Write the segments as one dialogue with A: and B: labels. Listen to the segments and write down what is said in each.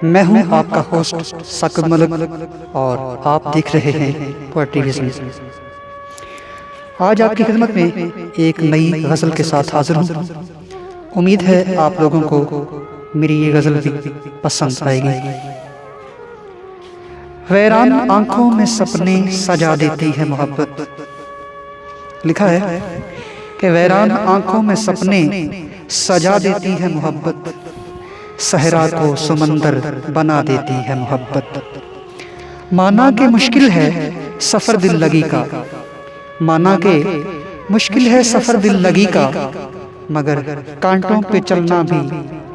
A: मैं हूं आपका होस्ट साकिब मलिक और आप देख रहे हैं पोएट्री। आज आपकी खिदमत में एक नई गज़ल के साथ हाजिर हूं। उम्मीद है आप लोगों को मेरी ये गज़ल भी पसंद आएगी। वैरान आंखों में सपने सजा देती है मोहब्बत। लिखा है कि वैरान आंखों में सपने सजा देती है मोहब्बत, सहरा को समंदर बना देती है मोहब्बत। माना के मुश्किल है सफ़र दिल लगी का, माना के मुश्किल है सफ़र दिल लगी का, मगर कांटों पे चलना भी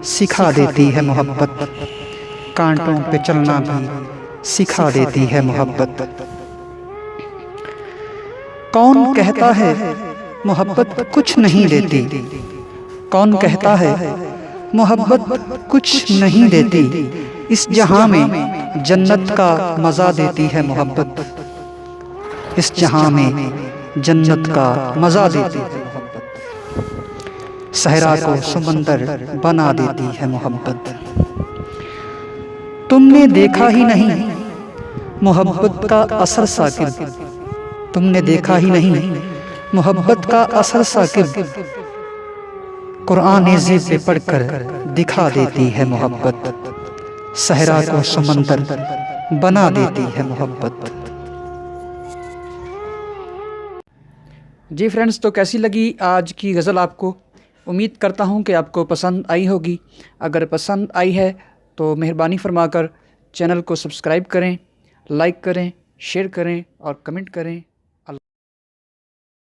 A: सिखा देती है मोहब्बत। कांटों पे चलना भी सिखा देती है मोहब्बत। कौन कहता है मोहब्बत कुछ नहीं देती, कौन कहता है मोहब्बत कुछ नहीं देती, इस जहां में जन्नत का मज़ा देती है मोहब्बत। इस जहां में जन्नत का मज़ा देती है मोहब्बत, सहरा को समंदर बना देती है मोहब्बत। तुमने देखा ही नहीं मोहब्बत का असर साकिब, तुमने देखा ही नहीं मोहब्बत का असर साकिब, कुरान ज़ेब पे पढ़कर दिखा देती है मोहब्बत, सहरा को समंदर बना देती है मोहब्बत। जी फ्रेंड्स, तो कैसी लगी आज की गज़ल आपको? उम्मीद करता हूं कि आपको पसंद आई होगी। अगर पसंद आई है तो मेहरबानी फरमाकर चैनल को सब्सक्राइब करें, लाइक करें, शेयर करें और कमेंट करें।